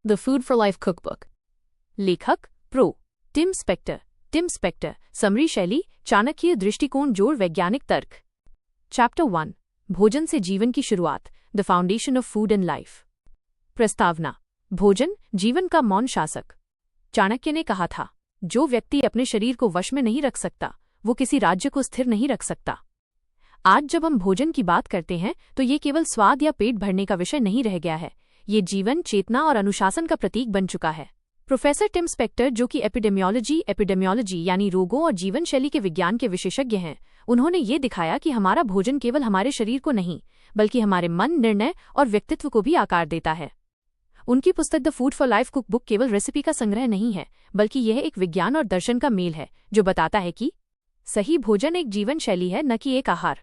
The food for life cookbook. लेखक prof Tim Spector. Tim Spector. Summary शैली, चाणक्य दृष्टिकोण जोड़ वैज्ञानिक तर्क। चैप्टर 1, भोजन से जीवन की शुरुआत, the foundation of food and life. प्रस्तावना। भोजन जीवन का मौन शासक। चाणक्य ने कहा था, जो व्यक्ति अपने शरीर को वश में नहीं रख सकता वो किसी राज्य को स्थिर नहीं रख सकता। आज जब हम भोजन की बात करते हैं तो ये केवल स्वाद या पेट भरने का विषय नहीं रह गया है, ये जीवन, चेतना और अनुशासन का प्रतीक बन चुका है। प्रोफेसर टिम स्पेक्टर, जो कि एपिडेमियोलॉजी यानी रोगों और जीवन शैली के विज्ञान के विशेषज्ञ हैं, उन्होंने ये दिखाया कि हमारा भोजन केवल हमारे शरीर को नहीं बल्कि हमारे मन, निर्णय और व्यक्तित्व को भी आकार देता है। उनकी पुस्तक the food for life cookbook केवल रेसिपी का संग्रह नहीं है, बल्कि यह एक विज्ञान और दर्शन का मेल है जो बताता है कि सही भोजन एक जीवन शैली है, न कि एक आहार।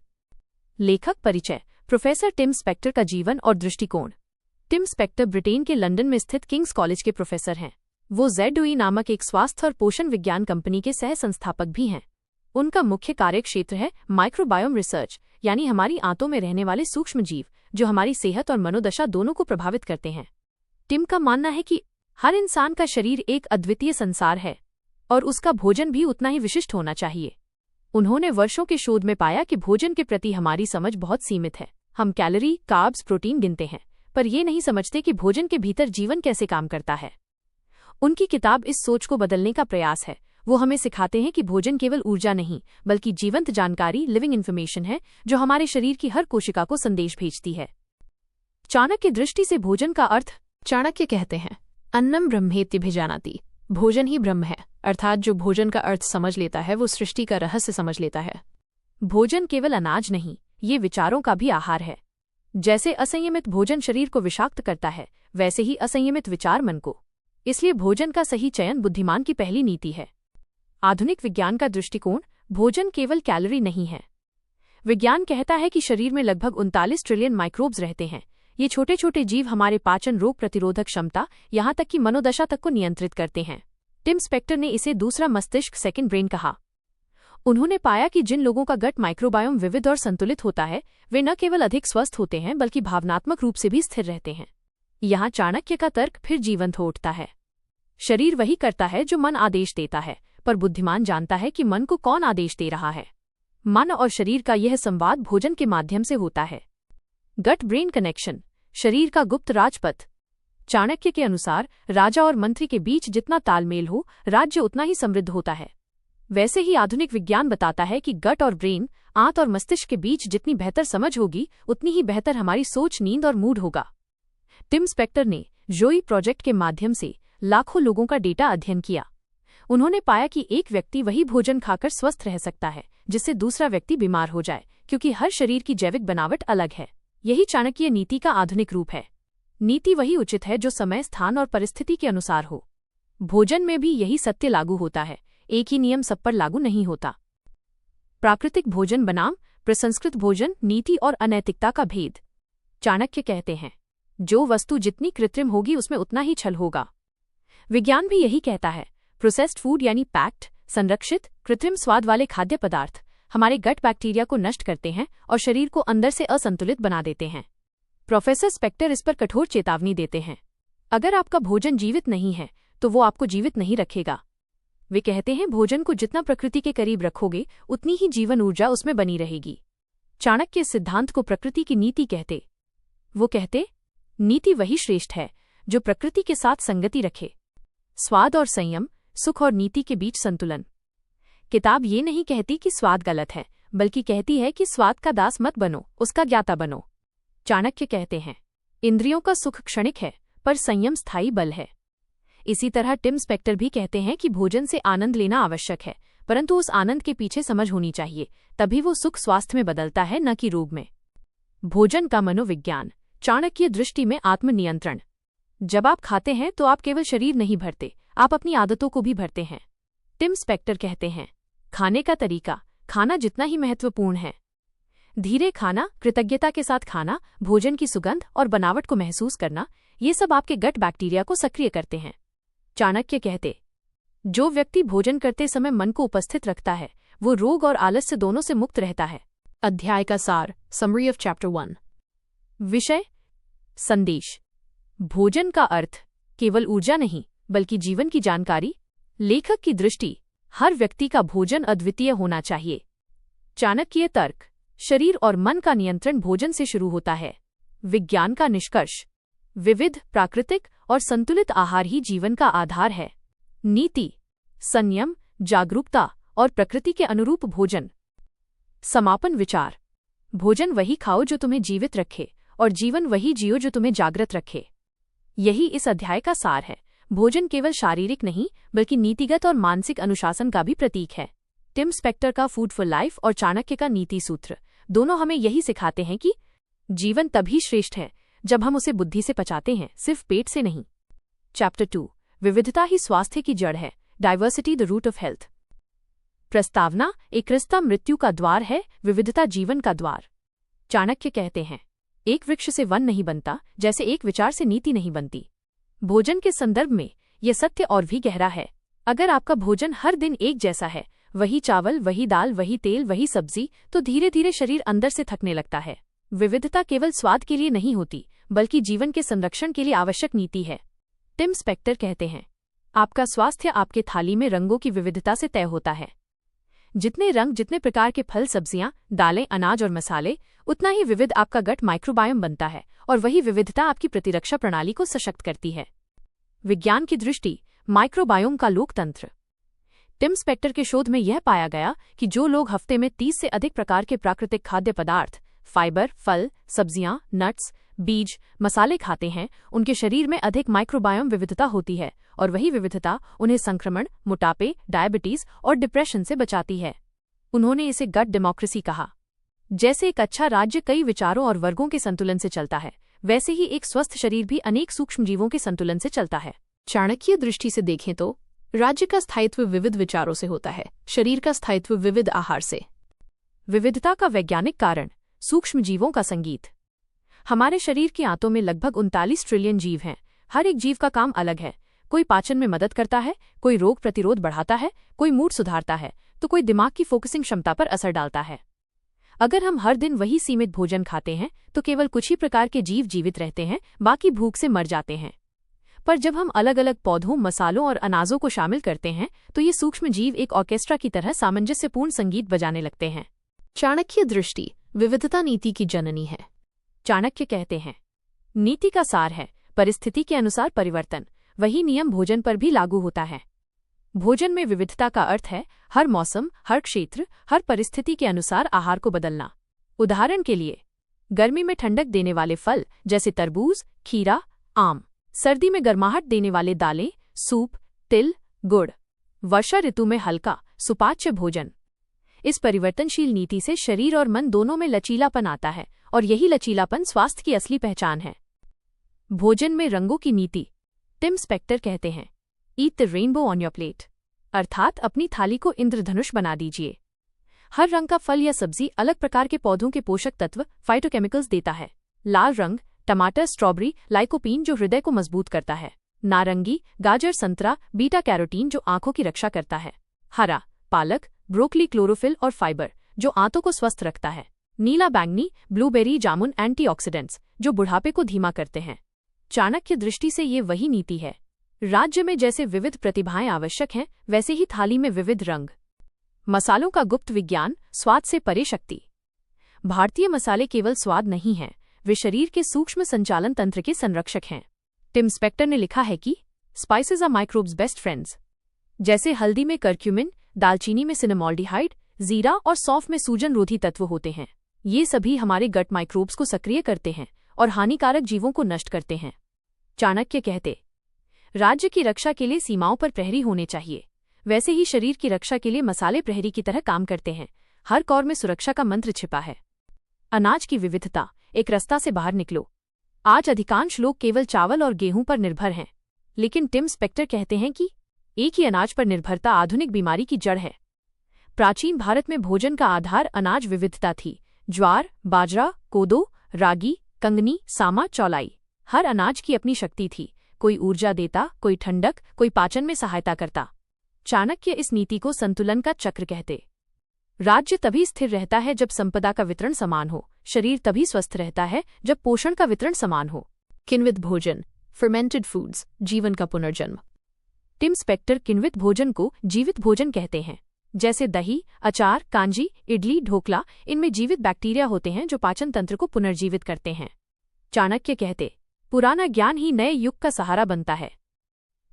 लेखक परिचय। प्रोफेसर टिम स्पेक्टर का जीवन और दृष्टिकोण। टिम स्पेक्टर ब्रिटेन के लंदन में स्थित किंग्स कॉलेज के प्रोफेसर हैं। वो ZOE नामक एक स्वास्थ्य और पोषण विज्ञान कंपनी के सह संस्थापक भी हैं। उनका मुख्य कार्यक्षेत्र है माइक्रोबायोम रिसर्च, यानी हमारी आंतों में रहने वाले सूक्ष्म जीव जो हमारी सेहत और मनोदशा दोनों को प्रभावित करते हैं। टिम का मानना है कि हर इंसान का शरीर एक अद्वितीय संसार है और उसका भोजन भी उतना ही विशिष्ट होना चाहिए। उन्होंने वर्षों के शोध में पाया कि भोजन के प्रति हमारी समझ बहुत सीमित है। हम कैलोरी, कार्ब्स, प्रोटीन गिनते हैं, पर ये नहीं समझते कि भोजन के भीतर जीवन कैसे काम करता है। उनकी किताब इस सोच को बदलने का प्रयास है। वो हमें सिखाते हैं कि भोजन केवल ऊर्जा नहीं बल्कि जीवंत जानकारी, लिविंग इन्फॉर्मेशन है जो हमारे शरीर की हर कोशिका को संदेश भेजती है। चाणक्य दृष्टि से भोजन का अर्थ। चाणक्य कहते हैं, अन्नम ब्रह्मेत्यभिजानाति, भोजन ही ब्रह्म है, अर्थात जो भोजन का अर्थ समझ लेता है वो सृष्टि का रहस्य समझ लेता है। भोजन केवल अनाज नहीं, ये विचारों का भी आहार है। जैसे असंयमित भोजन शरीर को विषाक्त करता है, वैसे ही असंयमित विचार मन को। इसलिए भोजन का सही चयन बुद्धिमान की पहली नीति है। आधुनिक विज्ञान का दृष्टिकोण। भोजन केवल कैलोरी नहीं है। विज्ञान कहता है कि शरीर में लगभग 39 ट्रिलियन माइक्रोब्स रहते हैं। ये छोटे छोटे जीव हमारे पाचन, रोग प्रतिरोधक क्षमता, यहाँ तक कि मनोदशा तक को नियंत्रित करते हैं। टिम स्पेक्टर ने इसे दूसरा मस्तिष्क, सेकंड ब्रेन कहा। उन्होंने पाया कि जिन लोगों का गट माइक्रोबायोम विविध और संतुलित होता है वे न केवल अधिक स्वस्थ होते हैं बल्कि भावनात्मक रूप से भी स्थिर रहते हैं। यहाँ चाणक्य का तर्क फिर जीवंत हो उठता है। शरीर वही करता है जो मन आदेश देता है, पर बुद्धिमान जानता है कि मन को कौन आदेश दे रहा है। मन और शरीर का यह संवाद भोजन के माध्यम से होता है। गट ब्रेन कनेक्शन, शरीर का गुप्त राजपथ। चाणक्य के अनुसार राजा और मंत्री के बीच जितना तालमेल हो, राज्य उतना ही समृद्ध होता है। वैसे ही आधुनिक विज्ञान बताता है कि गट और ब्रेन, आंत और मस्तिष्क के बीच जितनी बेहतर समझ होगी उतनी ही बेहतर हमारी सोच, नींद और मूड होगा। टिम स्पेक्टर ने ZOE प्रोजेक्ट के माध्यम से लाखों लोगों का डेटा अध्ययन किया। उन्होंने पाया कि एक व्यक्ति वही भोजन खाकर स्वस्थ रह सकता है जिससे दूसरा व्यक्ति बीमार हो जाए, क्योंकि हर शरीर की जैविक बनावट अलग है। यही चाणक्य नीति का आधुनिक रूप है। नीति वही उचित है जो समय, स्थान और परिस्थिति के अनुसार हो। भोजन में भी यही सत्य लागू होता है, एक ही नियम सब पर लागू नहीं होता। प्राकृतिक भोजन बनाम प्रसंस्कृत भोजन, नीति और अनैतिकता का भेद। चाणक्य कहते हैं, जो वस्तु जितनी कृत्रिम होगी उसमें उतना ही छल होगा। विज्ञान भी यही कहता है। प्रोसेस्ड फूड यानी पैक्ड, संरक्षित, कृत्रिम स्वाद वाले खाद्य पदार्थ हमारे गट बैक्टीरिया को नष्ट करते हैं और शरीर को अंदर से असंतुलित बना देते हैं। प्रोफेसर स्पेक्टर इस पर कठोर चेतावनी देते हैं, अगर आपका भोजन जीवित नहीं है तो वो आपको जीवित नहीं रखेगा। वे कहते हैं, भोजन को जितना प्रकृति के करीब रखोगे उतनी ही जीवन ऊर्जा उसमें बनी रहेगी। चाणक्य इस सिद्धांत को प्रकृति की नीति कहते। वो कहते, नीति वही श्रेष्ठ है जो प्रकृति के साथ संगति रखे। स्वाद और संयम, सुख और नीति के बीच संतुलन। किताब ये नहीं कहती कि स्वाद गलत है, बल्कि कहती है कि स्वाद का दास मत बनो, उसका ज्ञाता बनो। चाणक्य कहते हैं, इंद्रियों का सुख क्षणिक है पर संयम स्थायी बल है। इसी तरह टिम स्पेक्टर भी कहते हैं कि भोजन से आनंद लेना आवश्यक है, परंतु उस आनंद के पीछे समझ होनी चाहिए, तभी वो सुख स्वास्थ्य में बदलता है, न कि रोग में। भोजन का मनोविज्ञान। चाणक्य दृष्टि में आत्मनियंत्रण। जब आप खाते हैं तो आप केवल शरीर नहीं भरते, आप अपनी आदतों को भी भरते हैं। टिम स्पेक्टर कहते हैं, खाने का तरीका, खाना जितना ही महत्वपूर्ण है। धीरे खाना, कृतज्ञता के साथ खाना, भोजन की सुगंध और बनावट को महसूस करना, ये सब आपके गट बैक्टीरिया को सक्रिय करते हैं। चाणक्य कहते, जो व्यक्ति भोजन करते समय मन को उपस्थित रखता है वो रोग और आलस्य दोनों से मुक्त रहता है। अध्याय का सार, समरी ऑफ चैप्टर 1। विषय, संदेश। भोजन का अर्थ, केवल ऊर्जा नहीं बल्कि जीवन की जानकारी। लेखक की दृष्टि, हर व्यक्ति का भोजन अद्वितीय होना चाहिए। चाणक्य तर्क, शरीर और मन का नियंत्रण भोजन से शुरू होता है। विज्ञान का निष्कर्ष, विविध, प्राकृतिक और संतुलित आहार ही जीवन का आधार है। नीति, संयम, जागरूकता और प्रकृति के अनुरूप भोजन। समापन विचार, भोजन वही खाओ जो तुम्हें जीवित रखे और जीवन वही जियो जो तुम्हें जागृत रखे। यही इस अध्याय का सार है। भोजन केवल शारीरिक नहीं बल्कि नीतिगत और मानसिक अनुशासन का भी प्रतीक है। टिम स्पेक्टर का फूड फॉर लाइफ और चाणक्य का नीति सूत्र दोनों हमें यही सिखाते हैं कि जीवन तभी श्रेष्ठ है जब हम उसे बुद्धि से पचाते हैं, सिर्फ पेट से नहीं। चैप्टर 2, विविधता ही स्वास्थ्य की जड़ है। Diversity the root of health. प्रस्तावना, एकरसता मृत्यु का द्वार है, विविधता जीवन का द्वार। चाणक्य कहते हैं, एक वृक्ष से वन नहीं बनता, जैसे एक विचार से नीति नहीं बनती। भोजन के संदर्भ में यह सत्य और भी गहरा है। अगर आपका भोजन हर दिन एक जैसा है, वही चावल, वही दाल, वही तेल, वही सब्जी, तो धीरे धीरे शरीर अंदर से थकने लगता है। विविधता केवल स्वाद के लिए नहीं होती बल्कि जीवन के संरक्षण के लिए आवश्यक नीति है। टिम स्पेक्टर कहते हैं, आपका स्वास्थ्य आपके थाली में रंगों की विविधता से तय होता है। जितने रंग, जितने प्रकार के फल, सब्जियां, दालें, अनाज और मसाले, उतना ही विविध आपका गट माइक्रोबायोम बनता है और वही विविधता आपकी प्रतिरक्षा प्रणाली को सशक्त करती है। विज्ञान की दृष्टि, माइक्रोबायोम का लोकतंत्र। टिम स्पेक्टर के शोध में यह पाया गया कि जो लोग हफ्ते में 30 से अधिक प्रकार के प्राकृतिक खाद्य पदार्थ, फाइबर, फल, सब्जियां, नट्स, बीज, मसाले खाते हैं, उनके शरीर में अधिक माइक्रोबायोम विविधता होती है और वही विविधता उन्हें संक्रमण, मोटापे, डायबिटीज और डिप्रेशन से बचाती है। उन्होंने इसे गट डेमोक्रेसी कहा। जैसे एक अच्छा राज्य कई विचारों और वर्गों के संतुलन से चलता है, वैसे ही एक स्वस्थ शरीर भी अनेक सूक्ष्मजीवों के संतुलन से चलता है। चाणक्य दृष्टि से देखें तो राज्य का स्थायित्व विविध विचारों से होता है, शरीर का स्थायित्व विविध आहार से। विविधता का वैज्ञानिक कारण, सूक्ष्मजीवों का संगीत। हमारे शरीर के आंतों में लगभग 39 ट्रिलियन जीव हैं। हर एक जीव का काम अलग है। कोई पाचन में मदद करता है, कोई रोग प्रतिरोध बढ़ाता है, कोई मूड सुधारता है, तो कोई दिमाग की फोकसिंग क्षमता पर असर डालता है। अगर हम हर दिन वही सीमित भोजन खाते हैं तो केवल कुछ ही प्रकार के जीव जीवित रहते हैं, बाकी भूख से मर जाते हैं। पर जब हम अलग अलग पौधों, मसालों और अनाजों को शामिल करते हैं तो ये सूक्ष्म जीव एक ऑर्केस्ट्रा की तरह सामंजस्यपूर्ण संगीत बजाने लगते हैं। चाणक्य दृष्टि, विविधता नीति की जननी है। चाणक्य कहते हैं, नीति का सार है परिस्थिति के अनुसार परिवर्तन। वही नियम भोजन पर भी लागू होता है। भोजन में विविधता का अर्थ है हर मौसम, हर क्षेत्र, हर परिस्थिति के अनुसार आहार को बदलना। उदाहरण के लिए, गर्मी में ठंडक देने वाले फल जैसे तरबूज, खीरा, आम। सर्दी में गर्माहट देने वाले दालें, सूप, तिल, गुड़। वर्षा ऋतु में हल्का, सुपाच्य भोजन। इस परिवर्तनशील नीति से शरीर और मन दोनों में लचीलापन आता है और यही लचीलापन स्वास्थ्य की असली पहचान है। भोजन में रंगों की नीति। टिम स्पेक्टर कहते हैं, eat the rainbow on your plate, अर्थात अपनी थाली को इंद्रधनुष बना दीजिए। हर रंग का फल या सब्जी अलग प्रकार के पौधों के पोषक तत्व, फाइटोकेमिकल्स देता है। लाल रंग, टमाटर, स्ट्रॉबेरी, लाइकोपीन जो हृदय को मजबूत करता है। नारंगी, गाजर, संतरा, बीटा कैरोटीन जो आंखों की रक्षा करता है। हरा, पालक, ब्रोकली, क्लोरोफिल और फाइबर जो आंतों को स्वस्थ रखता है। नीला, बैंगनी, ब्लूबेरी, जामुन एंटीऑक्सीडेंट्स जो बुढ़ापे को धीमा करते हैं। चाणक्य दृष्टि से ये वही नीति है। राज्य में जैसे विविध प्रतिभाएं आवश्यक हैं, वैसे ही थाली में विविध रंग। मसालों का गुप्त विज्ञान, स्वाद से परे शक्ति। भारतीय मसाले केवल स्वाद नहीं हैं, वे शरीर के सूक्ष्म संचालन तंत्र के संरक्षक हैं। टिम स्पेक्टर ने लिखा है कि spices are microbes best friends. जैसे हल्दी में करक्यूमिन, दालचीनी में सिनेमॉल्डिहाइड, जीरा और सौंफ में सूजन रोधी तत्व होते हैं। ये सभी हमारे गट माइक्रोब्स को सक्रिय करते हैं और हानिकारक जीवों को नष्ट करते हैं। चाणक्य कहते, राज्य की रक्षा के लिए सीमाओं पर प्रहरी होने चाहिए, वैसे ही शरीर की रक्षा के लिए मसाले प्रहरी की तरह काम करते हैं। हर कौर में सुरक्षा का मंत्र छिपा है। अनाज की विविधता, एक रास्ता से बाहर निकलो। आज अधिकांश लोग केवल चावल और गेहूं पर निर्भर हैं, लेकिन टिम स्पेक्टर कहते हैं कि एक ही अनाज पर निर्भरता आधुनिक बीमारी की जड़ है। प्राचीन भारत में भोजन का आधार अनाज विविधता थी। ज्वार, बाजरा, कोदो, रागी, कंगनी, सामा, चौलाई। हर अनाज की अपनी शक्ति थी। कोई ऊर्जा देता, कोई ठंडक, कोई पाचन में सहायता करता। चाणक्य इस नीति को संतुलन का चक्र कहते। राज्य तभी स्थिर रहता है जब संपदा का वितरण समान हो। शरीर तभी स्वस्थ रहता है जब पोषण का वितरण समान हो। किण्वित भोजन, फर्मेंटेड फूड्स, जीवन का पुनर्जन्म। टिम स्पेक्टर किण्वित भोजन को जीवित भोजन कहते हैं। जैसे दही, अचार, कांजी, इडली, ढोकला, इनमें जीवित बैक्टीरिया होते हैं जो पाचन तंत्र को पुनर्जीवित करते हैं। चाणक्य कहते, पुराना ज्ञान ही नए युग का सहारा बनता है।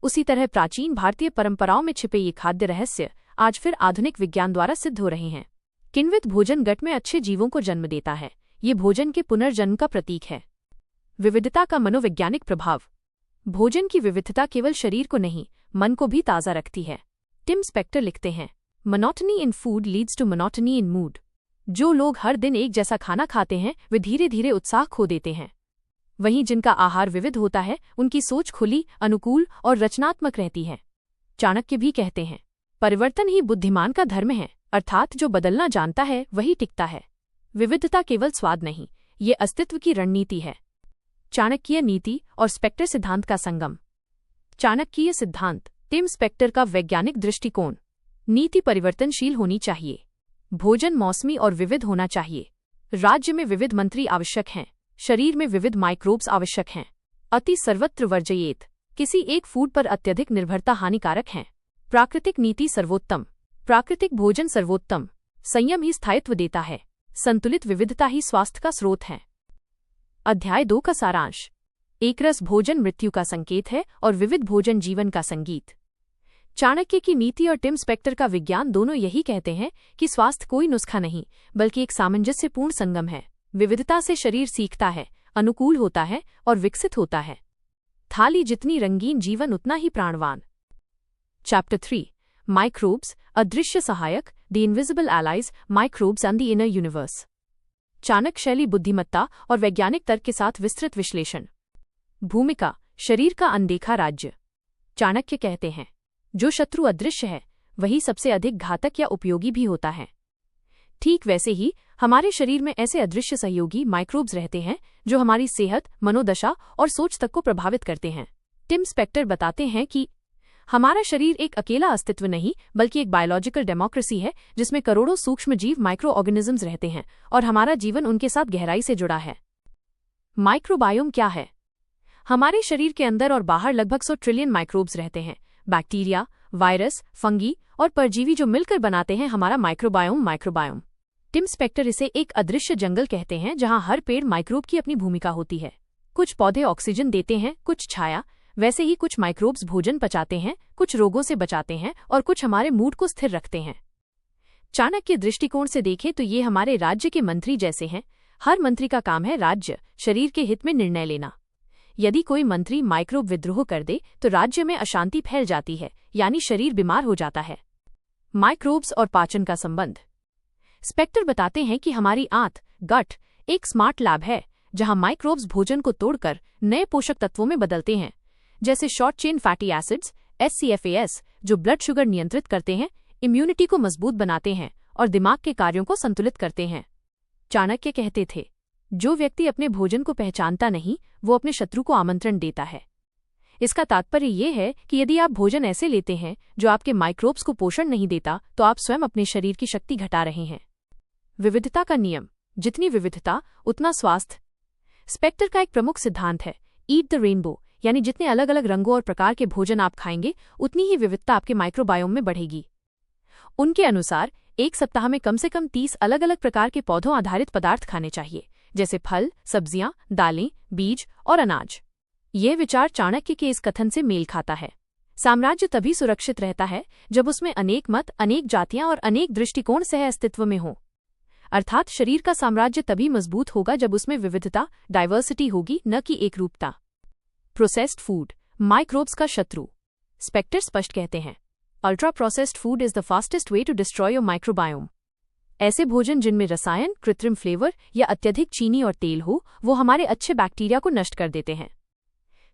उसी तरह प्राचीन भारतीय परंपराओं में छिपे ये खाद्य रहस्य आज फिर आधुनिक विज्ञान द्वारा सिद्ध हो रहे हैं। किण्वित भोजन गट में अच्छे जीवों को जन्म देता है। ये भोजन के पुनर्जन्म का प्रतीक है। विविधता का मनोवैज्ञानिक प्रभाव। भोजन की विविधता केवल शरीर को नहीं, मन को भी ताज़ा रखती है। टिम स्पेक्टर लिखते हैं, monotony in food leads to monotony in mood. जो लोग हर दिन एक जैसा खाना खाते हैं वे धीरे धीरे उत्साह खो देते हैं। वहीं जिनका आहार विविध होता है उनकी सोच खुली, अनुकूल और रचनात्मक रहती है। चाणक्य भी कहते हैं, परिवर्तन ही बुद्धिमान का धर्म है, अर्थात जो बदलना जानता है वही टिकता है। विविधता केवल स्वाद नहीं, ये अस्तित्व की रणनीति है। चाणक्यीय नीति और स्पेक्टर सिद्धांत का संगम। चाणक्यीय सिद्धांत, टिम स्पेक्टर का वैज्ञानिक दृष्टिकोण। नीति परिवर्तनशील होनी चाहिए। भोजन मौसमी और विविध होना चाहिए। राज्य में विविध मंत्री आवश्यक हैं। शरीर में विविध माइक्रोब्स आवश्यक हैं। अति सर्वत्र वर्जयेत। किसी एक फूड पर अत्यधिक निर्भरता हानिकारक है। प्राकृतिक नीति सर्वोत्तम। प्राकृतिक भोजन सर्वोत्तम। संयम ही स्थायित्व देता है। संतुलित विविधता ही स्वास्थ्य का स्रोत है। अध्याय 2 का सारांश। एकरस भोजन मृत्यु का संकेत है और विविध भोजन जीवन का संगीत। चाणक्य की नीति और टिम स्पेक्टर का विज्ञान दोनों यही कहते हैं कि स्वास्थ्य कोई नुस्खा नहीं, बल्कि एक सामंजस्यपूर्ण संगम है। विविधता से शरीर सीखता है, अनुकूल होता है और विकसित होता है। थाली जितनी रंगीन, जीवन उतना ही प्राणवान। चैप्टर 3, माइक्रोब्स, अदृश्य सहायक, the invisible allies, microbes and the inner universe. Chanakya शैली बुद्धिमत्ता और वैज्ञानिक तर्क के साथ विस्तृत विश्लेषण। भूमिका, शरीर का अनदेखा राज्य। चाणक्य कहते हैं, जो शत्रु अदृश्य है वही सबसे अधिक घातक या उपयोगी भी होता है। ठीक वैसे ही हमारे शरीर में ऐसे अदृश्य सहयोगी माइक्रोब्स रहते हैं जो हमारी सेहत, मनोदशा और सोच तक को प्रभावित करते हैं। टिम स्पेक्टर बताते हैं कि हमारा शरीर एक अकेला अस्तित्व नहीं, बल्कि एक बायोलॉजिकल डेमोक्रेसी है जिसमें करोड़ों सूक्ष्म जीव माइक्रो ऑर्गेनिजम्स रहते हैं और हमारा जीवन उनके साथ गहराई से जुड़ा है। माइक्रोबायोम क्या है? हमारे शरीर के अंदर और बाहर लगभग 100 ट्रिलियन माइक्रोब्स रहते हैं। बैक्टीरिया, वायरस, फंगी और परजीवी जो मिलकर बनाते हैं हमारा माइक्रोबायोम। टिम स्पेक्टर इसे एक अदृश्य जंगल कहते हैं जहां हर पेड़ माइक्रोब की अपनी भूमिका होती है। कुछ पौधे ऑक्सीजन देते हैं, कुछ छाया। वैसे ही कुछ माइक्रोब्स भोजन पचाते हैं, कुछ रोगों से बचाते हैं और कुछ हमारे मूड को स्थिर रखते हैं। चाणक्य दृष्टिकोण से देखें तो ये हमारे राज्य के मंत्री जैसे हैं। हर मंत्री का काम है राज्य, शरीर के हित में निर्णय लेना। यदि कोई मंत्री माइक्रोब विद्रोह कर दे तो राज्य में अशांति फैल जाती है, यानी शरीर बीमार हो जाता है। माइक्रोब्स और पाचन का संबंध। स्पेक्टर बताते हैं कि हमारी आंत, गट, एक स्मार्ट लैब है जहां माइक्रोब्स भोजन को तोड़कर नए पोषक तत्वों में बदलते हैं, जैसे short chain fatty acids SCFAS, जो ब्लड शुगर नियंत्रित करते हैं, इम्यूनिटी को मजबूत बनाते हैं और दिमाग के कार्यों को संतुलित करते हैं। चाणक्य कहते थे, जो व्यक्ति अपने भोजन को पहचानता नहीं वो अपने शत्रु को आमंत्रण देता है। इसका तात्पर्य यह है कि यदि आप भोजन ऐसे लेते हैं जो आपके माइक्रोब्स को पोषण नहीं देता तो आप स्वयं अपने शरीर की शक्ति घटा रहे हैं। विविधता का नियम, जितनी विविधता उतना स्वास्थ्य। स्पेक्टर का एक प्रमुख सिद्धांत है, ईट द रेनबो, यानी जितने अलग अलग रंगों और प्रकार के भोजन आप खाएंगे उतनी ही विविधता आपके माइक्रोबायोम में बढ़ेगी। उनके अनुसार एक सप्ताह में कम से कम 30 अलग अलग प्रकार के पौधों आधारित पदार्थ खाने चाहिए, जैसे फल, सब्जियां, दालें, बीज और अनाज। यह विचार चाणक्य के इस कथन से मेल खाता है। साम्राज्य तभी सुरक्षित रहता है जब उसमें अनेक मत, अनेक जातियां और अनेक दृष्टिकोण सह अस्तित्व में हो। अर्थात शरीर का साम्राज्य तभी मजबूत होगा जब उसमें विविधता, डाइवर्सिटी होगी, न कि एकरूपता। प्रोसेस्ड फूड, माइक्रोब्स का शत्रु। स्पेक्टर स्पष्ट कहते हैं, ultra processed food is the fastest way to destroy your microbiome. ऐसे भोजन जिनमें रसायन, कृत्रिम फ्लेवर या अत्यधिक चीनी और तेल हो, वो हमारे अच्छे बैक्टीरिया को नष्ट कर देते हैं।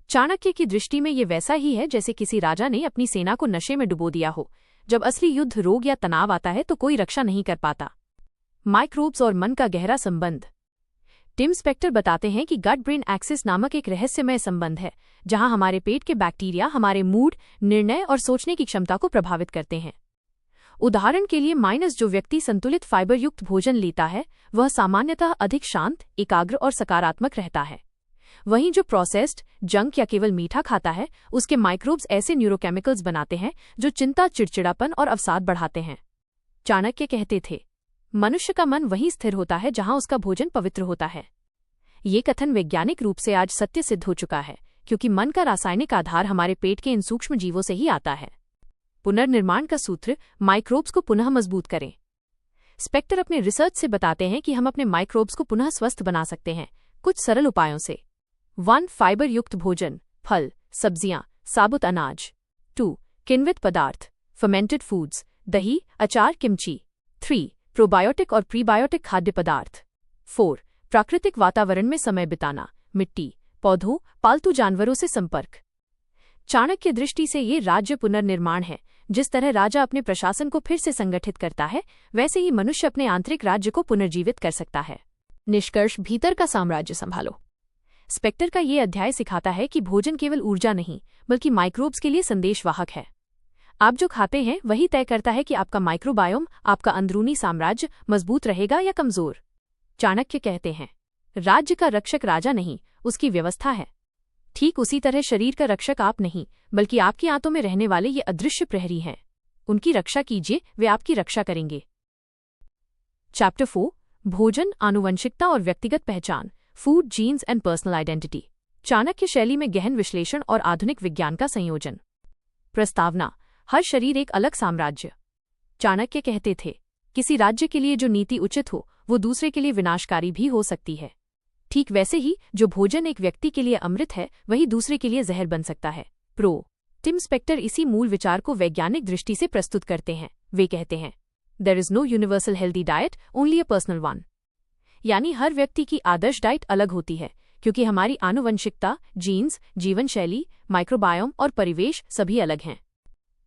चाणक्य की दृष्टि में ये वैसा ही है जैसे किसी राजा ने अपनी सेना को नशे में डुबो दिया हो। जब असली युद्ध, रोग या तनाव आता है तो कोई रक्षा नहीं कर पाता। माइक्रोब्स और मन का गहरा संबंध। टिम स्पेक्टर बताते हैं कि गट ब्रेन एक्सिस नामक एक रहस्यमय संबंध है जहां हमारे पेट के बैक्टीरिया हमारे मूड, निर्णय और सोचने की क्षमता को प्रभावित करते हैं। उदाहरण के लिए जो व्यक्ति संतुलित फाइबर युक्त भोजन लेता है वह सामान्यतः अधिक शांत, एकाग्र और सकारात्मक रहता है। वहीं जो प्रोसेस्ड जंक या केवल मीठा खाता है उसके माइक्रोब्स ऐसे न्यूरोकेमिकल्स बनाते हैं जो चिंता, चिड़चिड़ापन और अवसाद बढ़ाते हैं। चाणक्य कहते थे, मनुष्य का मन वहीं स्थिर होता है जहां उसका भोजन पवित्र होता है। ये कथन वैज्ञानिक रूप से आज सत्य सिद्ध हो चुका है, क्योंकि मन का रासायनिक आधार हमारे पेट के इन सूक्ष्म जीवों से ही आता है। पुनर्निर्माण का सूत्र, माइक्रोब्स को पुनः मजबूत करें। स्पेक्टर अपने रिसर्च से बताते हैं कि हम अपने माइक्रोब्स को पुनः स्वस्थ बना सकते हैं कुछ सरल उपायों से। 1. फाइबर युक्त भोजन, फल, सब्जियां, साबुत अनाज। 2. किण्वित पदार्थ, फर्मेंटेड फूड्स, दही, अचार, किमची। 3. प्रोबायोटिक और प्रीबायोटिक खाद्य पदार्थ। 4. प्राकृतिक वातावरण में समय बिताना, मिट्टी, पौधों, पालतू जानवरों से संपर्क। चाणक्य दृष्टि से ये राज्य पुनर्निर्माण है। जिस तरह राजा अपने प्रशासन को फिर से संगठित करता है, वैसे ही मनुष्य अपने आंतरिक राज्य को पुनर्जीवित कर सकता है। निष्कर्ष, भीतर का साम्राज्य संभालो। स्पेक्टर का ये अध्याय सिखाता है कि भोजन केवल ऊर्जा नहीं, बल्कि माइक्रोब्स के लिए संदेशवाहक है। आप जो खाते हैं वही तय करता है कि आपका माइक्रोबायोम, आपका अंदरूनी साम्राज्य मजबूत रहेगा या कमजोर। चाणक्य कहते हैं, राज्य का रक्षक राजा नहीं, उसकी व्यवस्था है। ठीक उसी तरह शरीर का रक्षक आप नहीं, बल्कि आपकी आंतों में रहने वाले ये अदृश्य प्रहरी हैं। उनकी रक्षा कीजिए, वे आपकी रक्षा करेंगे। चैप्टर 4, भोजन, आनुवंशिकता और व्यक्तिगत पहचान, food, genes and personal identity. Chanakya शैली में गहन विश्लेषण और आधुनिक विज्ञान का संयोजन। प्रस्तावना, हर शरीर एक अलग साम्राज्य। चाणक्य कहते थे, किसी राज्य के लिए जो नीति उचित हो वो दूसरे के लिए विनाशकारी भी हो सकती है। ठीक वैसे ही जो भोजन एक व्यक्ति के लिए अमृत है, वही दूसरे के लिए जहर बन सकता है। टिम स्पेक्टर इसी मूल विचार को वैज्ञानिक दृष्टि से प्रस्तुत करते हैं। वे कहते हैं, there is no universal healthy diet, only a personal one. यानी हर व्यक्ति की आदर्श डाइट अलग होती है, क्योंकि हमारी आनुवंशिकता, जीन्स, जीवन शैली, माइक्रोबायोम और परिवेश सभी अलग हैं।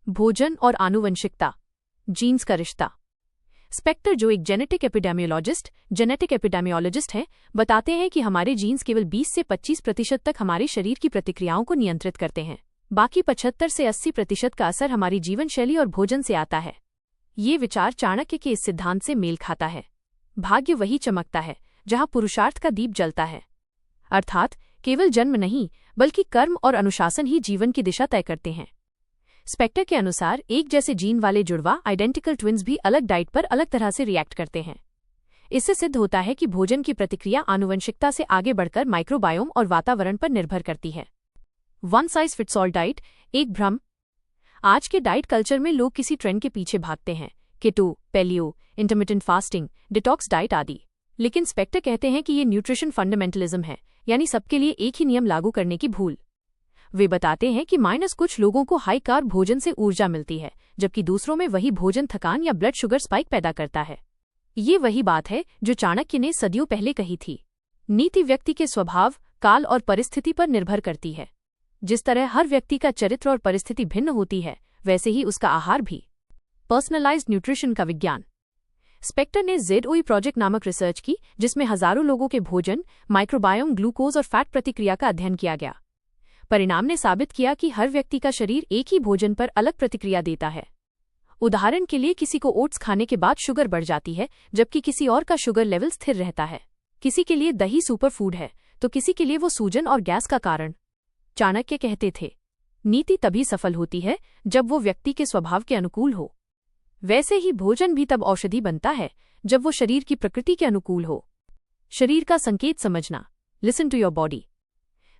भोजन और आनुवंशिकता, जीन्स का रिश्ता। स्पेक्टर, जो एक जेनेटिक एपिडेमियोलॉजिस्ट हैं, बताते हैं कि हमारे जीन्स केवल 20 से 25% तक हमारे शरीर की प्रतिक्रियाओं को नियंत्रित करते हैं। बाकी 75 से 80% का असर हमारी जीवन शैली और भोजन से आता है। ये विचार चाणक्य के इस सिद्धांत से मेल खाता है। भाग्य वही चमकता है जहां पुरुषार्थ का दीप जलता है। अर्थात केवल जन्म नहीं, बल्कि कर्म और अनुशासन ही जीवन की दिशा तय करते हैं। स्पेक्टर के अनुसार एक जैसे जीन वाले जुड़वा, आइडेंटिकल ट्विन्स, भी अलग डाइट पर अलग तरह से रिएक्ट करते हैं। इससे सिद्ध होता है कि भोजन की प्रतिक्रिया आनुवंशिकता से आगे बढ़कर माइक्रोबायोम और वातावरण पर निर्भर करती है। One size fits all diet एक भ्रम। आज के डाइट कल्चर में लोग किसी ट्रेंड के पीछे भागते हैं, keto, paleo, intermittent fasting, detox diet आदि। लेकिन स्पेक्टर कहते हैं कि ये न्यूट्रिशन फंडामेंटलिज्म है, यानी सबके लिए एक ही नियम लागू करने की भूल। वे बताते हैं कि कुछ लोगों को हाई कार्ब भोजन से ऊर्जा मिलती है, जबकि दूसरों में वही भोजन थकान या ब्लड शुगर स्पाइक पैदा करता है। ये वही बात है जो चाणक्य ने सदियों पहले कही थी। नीति व्यक्ति के स्वभाव, काल और परिस्थिति पर निर्भर करती है। जिस तरह हर व्यक्ति का चरित्र और परिस्थिति भिन्न होती है, वैसे ही उसका आहार भी। पर्सनलाइज्ड न्यूट्रिशन का विज्ञान। स्पेक्टर ने ZOE प्रोजेक्ट नामक रिसर्च की, जिसमें हजारों लोगों के भोजन, माइक्रोबायोम, ग्लूकोज और फैट प्रतिक्रिया का अध्ययन किया गया। परिणाम ने साबित किया कि हर व्यक्ति का शरीर एक ही भोजन पर अलग प्रतिक्रिया देता है। उदाहरण के लिए, किसी को ओट्स खाने के बाद शुगर बढ़ जाती है, जबकि किसी और का शुगर लेवल स्थिर रहता है। किसी के लिए दही सुपर फूड है, तो किसी के लिए वो सूजन और गैस का कारण। चाणक्य कहते थे, नीति तभी सफल होती है जब वो व्यक्ति के स्वभाव के अनुकूल हो। वैसे ही भोजन भी तब औषधि बनता है जब वो शरीर की प्रकृति के अनुकूल हो। शरीर का संकेत समझना, listen to your body.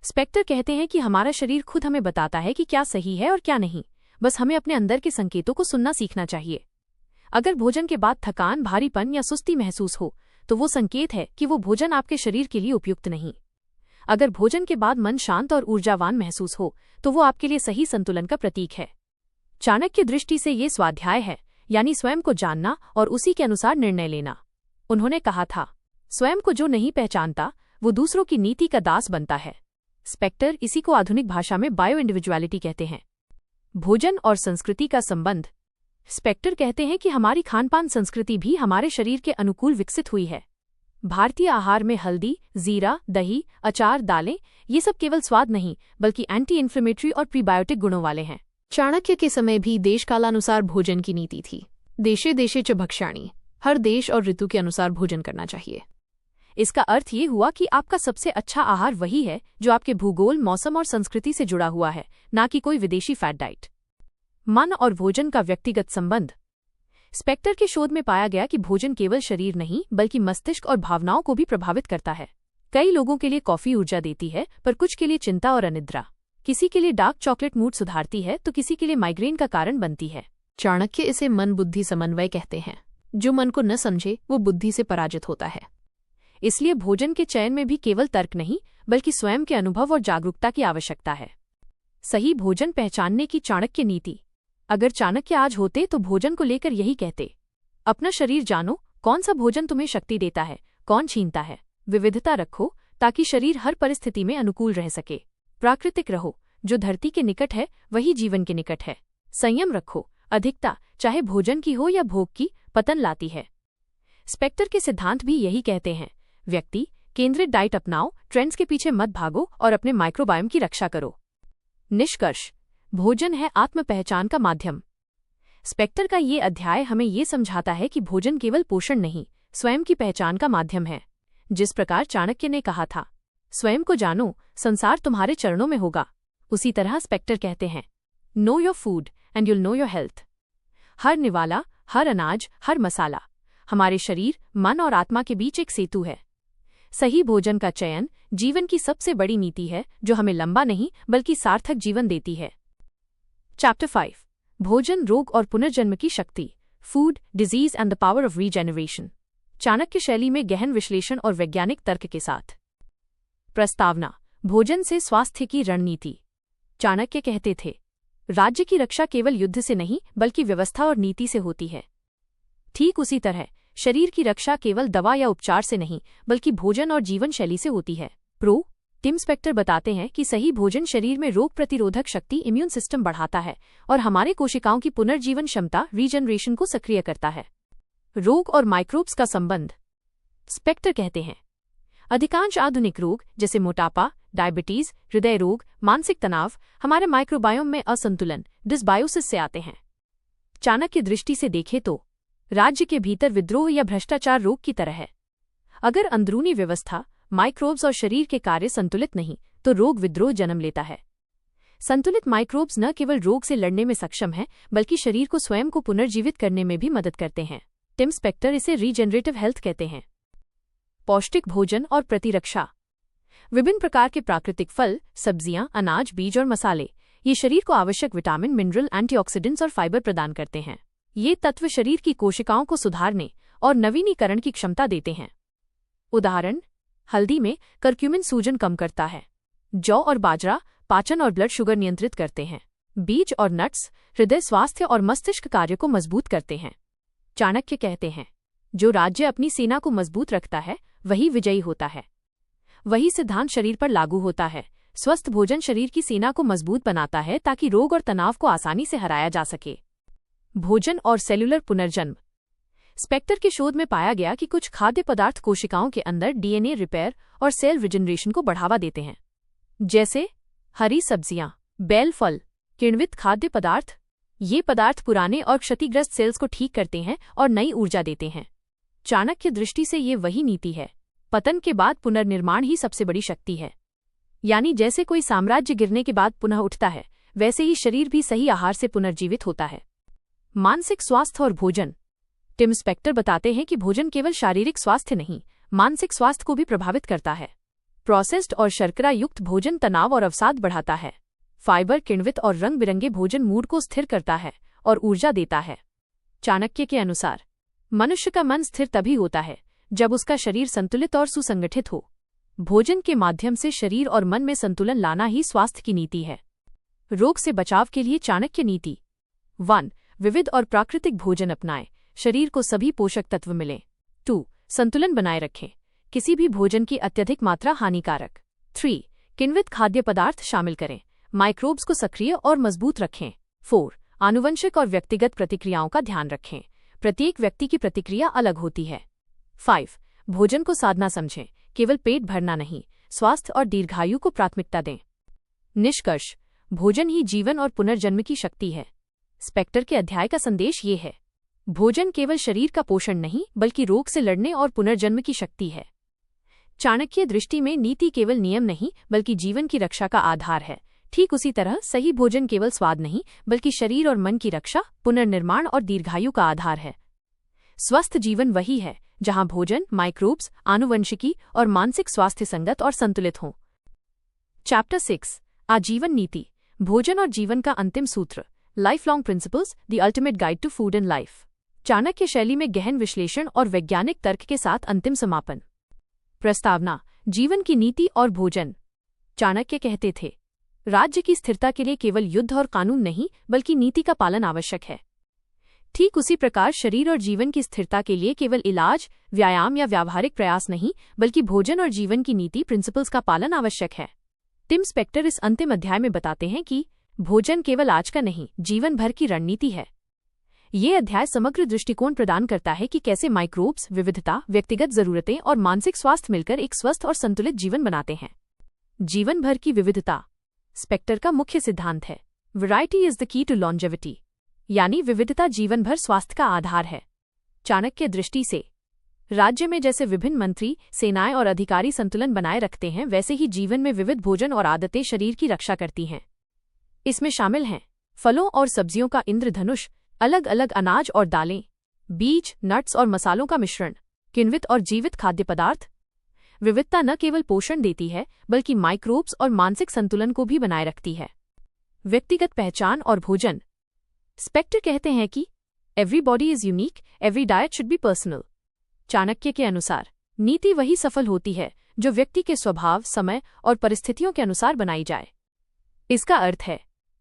Spector कहते हैं कि हमारा शरीर खुद हमें बताता है कि क्या सही है और क्या नहीं, बस हमें अपने अंदर के संकेतों को सुनना सीखना चाहिए। अगर भोजन के बाद थकान, भारीपन या सुस्ती महसूस हो, तो वो संकेत है कि वो भोजन आपके शरीर के लिए उपयुक्त नहीं। अगर भोजन के बाद मन शांत और ऊर्जावान महसूस हो, तो वो आपके लिए सही संतुलन का प्रतीक है। चाणक्य दृष्टि से ये स्वाध्याय है, यानी स्वयं को जानना और उसी के अनुसार निर्णय लेना। उन्होंने कहा था, स्वयं को जो नहीं पहचानता वो दूसरों की नीति का दास बनता है। स्पेक्टर इसी को आधुनिक भाषा में बायो इंडिविजुअलिटी कहते हैं। भोजन और संस्कृति का संबंध। स्पेक्टर कहते हैं कि हमारी खानपान संस्कृति भी हमारे शरीर के अनुकूल विकसित हुई है। भारतीय आहार में हल्दी, जीरा, दही, अचार, दालें, ये सब केवल स्वाद नहीं, बल्कि एंटी इन्फ्लेमेटरी और प्रीबायोटिक गुणों वाले हैं। चाणक्य के समय भी देश कालानुसार भोजन की नीति थी। देशे देशे च भक्ष्याणि, हर देश और ऋतु के अनुसार भोजन करना चाहिए। इसका अर्थ ये हुआ कि आपका सबसे अच्छा आहार वही है जो आपके भूगोल, मौसम और संस्कृति से जुड़ा हुआ है, ना कि कोई विदेशी फैट डाइट। मन और भोजन का व्यक्तिगत संबंध। स्पेक्टर के शोध में पाया गया कि भोजन केवल शरीर नहीं बल्कि मस्तिष्क और भावनाओं को भी प्रभावित करता है। कई लोगों के लिए कॉफी ऊर्जा देती है, पर कुछ के लिए चिंता और अनिद्रा। किसी के लिए डार्क चॉकलेट मूड सुधारती है तो किसी के लिए माइग्रेन का कारण बनती है। चाणक्य इसे मन बुद्धि समन्वय कहते हैं। जो मन को न समझे वो बुद्धि से पराजित होता है। इसलिए भोजन के चयन में भी केवल तर्क नहीं बल्कि स्वयं के अनुभव और जागरूकता की आवश्यकता है। सही भोजन पहचानने की चाणक्य नीति। अगर चाणक्य आज होते तो भोजन को लेकर यही कहते, अपना शरीर जानो, कौन सा भोजन तुम्हें शक्ति देता है, कौन छीनता है। विविधता रखो ताकि शरीर हर परिस्थिति में अनुकूल रह सके। प्राकृतिक रहो, जो धरती के निकट है वही जीवन के निकट है। संयम रखो, अधिकता चाहे भोजन की हो या भोग की, पतन लाती है। स्पेक्टर के सिद्धांत भी यही कहते हैं, व्यक्ति केंद्रित डाइट अपनाओ, ट्रेंड्स के पीछे मत भागो और अपने माइक्रोबायोम की रक्षा करो। निष्कर्ष, भोजन है आत्म पहचान का माध्यम। स्पेक्टर का ये अध्याय हमें ये समझाता है कि भोजन केवल पोषण नहीं, स्वयं की पहचान का माध्यम है। जिस प्रकार चाणक्य ने कहा था, स्वयं को जानो, संसार तुम्हारे चरणों में होगा, उसी तरह स्पेक्टर कहते हैं, know your food and you'll know your health. हर निवाला, हर अनाज, हर मसाला हमारे शरीर, मन और आत्मा के बीच एक सेतु है। सही भोजन का चयन जीवन की सबसे बड़ी नीति है जो हमें लंबा नहीं बल्कि सार्थक जीवन देती है। चैप्टर 5, भोजन, रोग और पुनर्जन्म की शक्ति। Food, disease and the power of regeneration. Chanakya शैली में गहन विश्लेषण और वैज्ञानिक तर्क के साथ। प्रस्तावना, भोजन से स्वास्थ्य की रणनीति। चाणक्य कहते थे, राज्य की रक्षा केवल युद्ध से नहीं बल्कि व्यवस्था और नीति से होती है। ठीक उसी तरह शरीर की रक्षा केवल दवा या उपचार से नहीं बल्कि भोजन और जीवन शैली से होती है। टिम स्पेक्टर बताते हैं कि सही भोजन शरीर में रोग प्रतिरोधक शक्ति, इम्यून सिस्टम बढ़ाता है और हमारे कोशिकाओं की पुनर्जीवन क्षमता, रीजनरेशन को सक्रिय करता है। रोग और माइक्रोब्स का संबंध। स्पेक्टर कहते हैं, अधिकांश आधुनिक रोग जैसे मोटापा, डायबिटीज, हृदय रोग, मानसिक तनाव हमारे माइक्रोबायोम में असंतुलन, डिसबायोसिस से आते हैं। चाणक्य दृष्टि से देखें तो राज्य के भीतर विद्रोह या भ्रष्टाचार रोग की तरह है। अगर अंदरूनी व्यवस्था, माइक्रोब्स और शरीर के कार्य संतुलित नहीं तो रोग विद्रोह जन्म लेता है। संतुलित माइक्रोब्स न केवल रोग से लड़ने में सक्षम हैं बल्कि शरीर को स्वयं को पुनर्जीवित करने में भी मदद करते हैं। टिम स्पेक्टर इसे रीजनरेटिव हेल्थ कहते हैं। पौष्टिक भोजन और प्रतिरक्षा। विभिन्न प्रकार के प्राकृतिक फल, सब्जियां, अनाज, बीज और मसाले ये शरीर को आवश्यक विटामिन, मिनरल, एंटीऑक्सीडेंट्स और फाइबर प्रदान करते हैं। ये तत्व शरीर की कोशिकाओं को सुधारने और नवीनीकरण की क्षमता देते हैं। उदाहरण, हल्दी में करक्यूमिन सूजन कम करता है। जौ और बाजरा पाचन और ब्लड शुगर नियंत्रित करते हैं। बीज और नट्स हृदय स्वास्थ्य और मस्तिष्क कार्य को मजबूत करते हैं। चाणक्य कहते हैं, जो राज्य अपनी सेना को मजबूत रखता है वही विजयी होता है। वही सिद्धांत शरीर पर लागू होता है। स्वस्थ भोजन शरीर की सेना को मजबूत बनाता है ताकि रोग और तनाव को आसानी से हराया जा सके। भोजन और सेलुलर पुनर्जन्म। स्पेक्टर के शोध में पाया गया कि कुछ खाद्य पदार्थ कोशिकाओं के अंदर डीएनए रिपेयर और सेल रिजनरेशन को बढ़ावा देते हैं, जैसे हरी सब्जियां, बेल फल, किण्वित खाद्य पदार्थ। ये पदार्थ पुराने और क्षतिग्रस्त सेल्स को ठीक करते हैं और नई ऊर्जा देते हैं। चाणक्य दृष्टि से ये वही नीति है, पतन के बाद पुनर्निर्माण ही सबसे बड़ी शक्ति है। यानी जैसे कोई साम्राज्य गिरने के बाद पुनः उठता है, वैसे ही शरीर भी सही आहार से पुनर्जीवित होता है। मानसिक स्वास्थ्य और भोजन। टिम स्पेक्टर बताते हैं कि भोजन केवल शारीरिक स्वास्थ्य नहीं, मानसिक स्वास्थ्य को भी प्रभावित करता है। प्रोसेस्ड और शर्करा युक्त भोजन तनाव और अवसाद बढ़ाता है। फाइबर, किण्वित और रंग बिरंगे भोजन मूड को स्थिर करता है और ऊर्जा देता है। चाणक्य के अनुसार, मनुष्य का मन स्थिर तभी होता है जब उसका शरीर संतुलित और सुसंगठित हो। भोजन के माध्यम से शरीर और मन में संतुलन लाना ही स्वास्थ्य की नीति है। रोग से बचाव के लिए चाणक्य नीति। 1. विविध और प्राकृतिक भोजन अपनाएं, शरीर को सभी पोषक तत्व मिलें। 2. संतुलन बनाए रखें, किसी भी भोजन की अत्यधिक मात्रा हानिकारक। 3. किण्वित खाद्य पदार्थ शामिल करें, माइक्रोब्स को सक्रिय और मजबूत रखें। 4. आनुवंशिक और व्यक्तिगत प्रतिक्रियाओं का ध्यान रखें, प्रत्येक व्यक्ति की प्रतिक्रिया अलग होती है। 5. भोजन को साधना समझें, केवल पेट भरना नहीं, स्वास्थ्य और दीर्घायु को प्राथमिकता दें। निष्कर्ष, भोजन ही जीवन और पुनर्जन्म की शक्ति है। स्पेक्टर के अध्याय का संदेश ये है, भोजन केवल शरीर का पोषण नहीं बल्कि रोग से लड़ने और पुनर्जन्म की शक्ति है। चाणक्य दृष्टि में नीति केवल नियम नहीं बल्कि जीवन की रक्षा का आधार है। ठीक उसी तरह सही भोजन केवल स्वाद नहीं बल्कि शरीर और मन की रक्षा, पुनर्निर्माण और दीर्घायु का आधार है। स्वस्थ जीवन वही है जहां भोजन, माइक्रोब्स, आनुवंशिकी और मानसिक स्वास्थ्य संगत और संतुलित हों। चैप्टर 6 आजीवन नीति, भोजन और जीवन का अंतिम सूत्र, life long principles, the ultimate guide to food and life. Chanakya शैली में गहन विश्लेषण और वैज्ञानिक तर्क के साथ अंतिम समापन। प्रस्तावना, जीवन की नीति और भोजन। चाणक्य कहते थे, राज्य की स्थिरता के लिए केवल युद्ध और कानून नहीं बल्कि नीति का पालन आवश्यक है। ठीक उसी प्रकार शरीर और जीवन की स्थिरता के लिए केवल इलाज, व्यायाम या व्यावहारिक प्रयास नहीं बल्कि भोजन और जीवन की नीति प्रिंसिपल्स का पालन आवश्यक है। टिम स्पेक्टर इस अंतिम अध्याय में बताते हैं कि भोजन केवल आज का नहीं, जीवन भर की रणनीति है। ये अध्याय समग्र दृष्टिकोण प्रदान करता है कि कैसे माइक्रोब्स, विविधता, व्यक्तिगत जरूरतें और मानसिक स्वास्थ्य मिलकर एक स्वस्थ और संतुलित जीवन बनाते हैं। जीवन भर की विविधता, स्पेक्टर का मुख्य सिद्धांत है, variety is the key to longevity, यानी विविधता जीवन भर स्वास्थ्य का आधार है। चाणक्य दृष्टि से राज्य में जैसे विभिन्न मंत्री, सेनाएं और अधिकारी संतुलन बनाए रखते हैं, वैसे ही जीवन में विविध भोजन और आदतें शरीर की रक्षा करती हैं। इसमें शामिल हैं फलों और सब्जियों का इंद्रधनुष, अलग अलग अनाज और दालें, बीज, नट्स और मसालों का मिश्रण, किण्वित और जीवित खाद्य पदार्थ। विविधता न केवल पोषण देती है बल्कि माइक्रोब्स और मानसिक संतुलन को भी बनाए रखती है। व्यक्तिगत पहचान और भोजन, स्पेक्टर कहते हैं कि every body is unique, every diet should be personal. Chanakya के अनुसार नीति वही सफल होती है जो व्यक्ति के स्वभाव, समय और परिस्थितियों के अनुसार बनाई जाए। इसका अर्थ है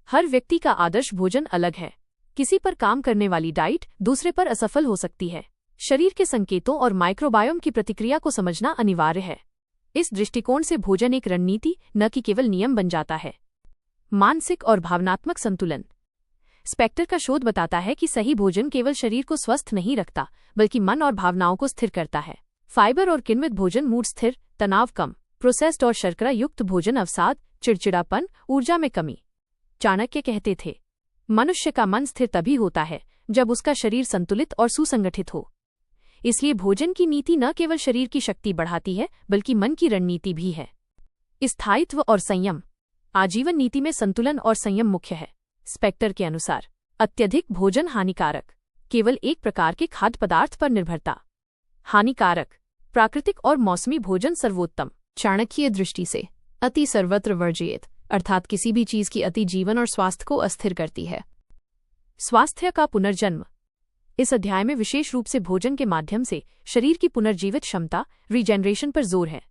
हर व्यक्ति का आदर्श भोजन अलग है। किसी पर काम करने वाली डाइट दूसरे पर असफल हो सकती है। शरीर के संकेतों और माइक्रोबायोम की प्रतिक्रिया को समझना अनिवार्य है। इस दृष्टिकोण से भोजन एक रणनीति न कि केवल नियम बन जाता है। मानसिक और भावनात्मक संतुलन, स्पेक्टर का शोध बताता है कि सही भोजन केवल शरीर को स्वस्थ नहीं रखता बल्कि मन और भावनाओं को स्थिर करता है। फाइबर और किण्वित भोजन मूड स्थिर, तनाव कम, प्रोसेस्ड और शर्करा युक्त भोजन अवसाद, चिड़चिड़ापन, ऊर्जा में कमी। चाणक्य कहते थे, मनुष्य का मन स्थिर तभी होता है जब उसका शरीर संतुलित और सुसंगठित हो। इसलिए भोजन की नीति न केवल शरीर की शक्ति बढ़ाती है बल्कि मन की रणनीति भी है। स्थायित्व और संयम, आजीवन नीति में संतुलन और संयम मुख्य है। स्पेक्टर के अनुसार अत्यधिक भोजन हानिकारक, केवल एक प्रकार के खाद्य पदार्थ पर निर्भरता हानिकारक, प्राकृतिक और मौसमी भोजन सर्वोत्तम। चाणक्य दृष्टि से अति सर्वत्र वर्जित, अर्थात किसी भी चीज की अति जीवन और स्वास्थ्य को अस्थिर करती है। स्वास्थ्य का पुनर्जन्म, इस अध्याय में विशेष रूप से भोजन के माध्यम से शरीर की पुनर्जीवित क्षमता, रीजेनरेशन पर जोर है।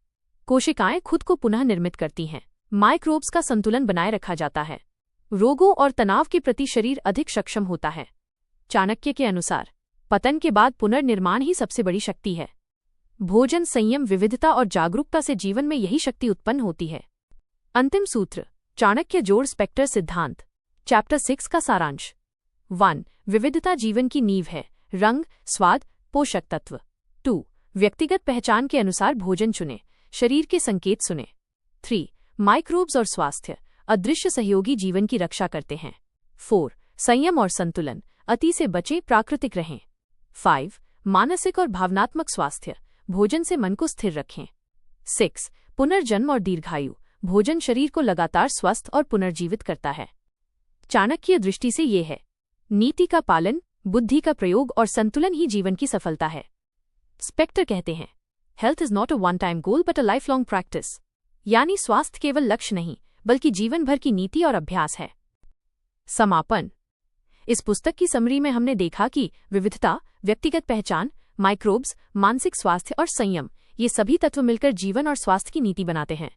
कोशिकाएं खुद को पुनः निर्मित करती हैं, माइक्रोब्स का संतुलन बनाए रखा जाता है, रोगों और तनाव के प्रति शरीर अधिक सक्षम होता है। चाणक्य के अनुसार पतन के बाद पुनर्निर्माण ही सबसे बड़ी शक्ति है। भोजन, संयम, विविधता और जागरूकता से जीवन में यही शक्ति उत्पन्न होती है। अंतिम सूत्र, चाणक्य जोड़ स्पेक्टर सिद्धांत। चैप्टर 6 का सारांश। 1. विविधता जीवन की नींव है, रंग, स्वाद, पोषक तत्व। 2. व्यक्तिगत पहचान के अनुसार भोजन चुनें, शरीर के संकेत सुनें। 3. माइक्रोब्स और स्वास्थ्य, अदृश्य सहयोगी जीवन की रक्षा करते हैं। 4. संयम और संतुलन, अति से बचे, प्राकृतिक रहें। 5. मानसिक और भावनात्मक स्वास्थ्य, भोजन से मन को स्थिर रखें। 6. पुनर्जन्म और दीर्घायु, भोजन शरीर को लगातार स्वस्थ और पुनर्जीवित करता है। चाणक्य दृष्टि से ये है, नीति का पालन, बुद्धि का प्रयोग और संतुलन ही जीवन की सफलता है। स्पेक्टर कहते हैं, health is not a one time goal but a life long practice, यानी स्वास्थ्य केवल लक्ष्य नहीं बल्कि जीवन भर की नीति और अभ्यास है। समापन, इस पुस्तक की समरी में हमने देखा कि विविधता, व्यक्तिगत पहचान, माइक्रोब्स, मानसिक स्वास्थ्य और संयम, ये सभी तत्व मिलकर जीवन और स्वास्थ्य की नीति बनाते हैं।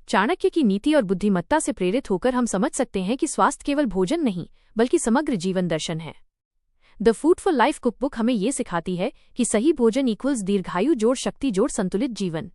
चाणक्य की नीति और बुद्धिमत्ता से प्रेरित होकर हम समझ सकते हैं कि स्वास्थ्य केवल भोजन नहीं बल्कि समग्र जीवन दर्शन है। The food for life cookbook हमें ये सिखाती है कि सही भोजन इक्वल्स दीर्घायु जोड़ शक्ति जोड़ संतुलित जीवन।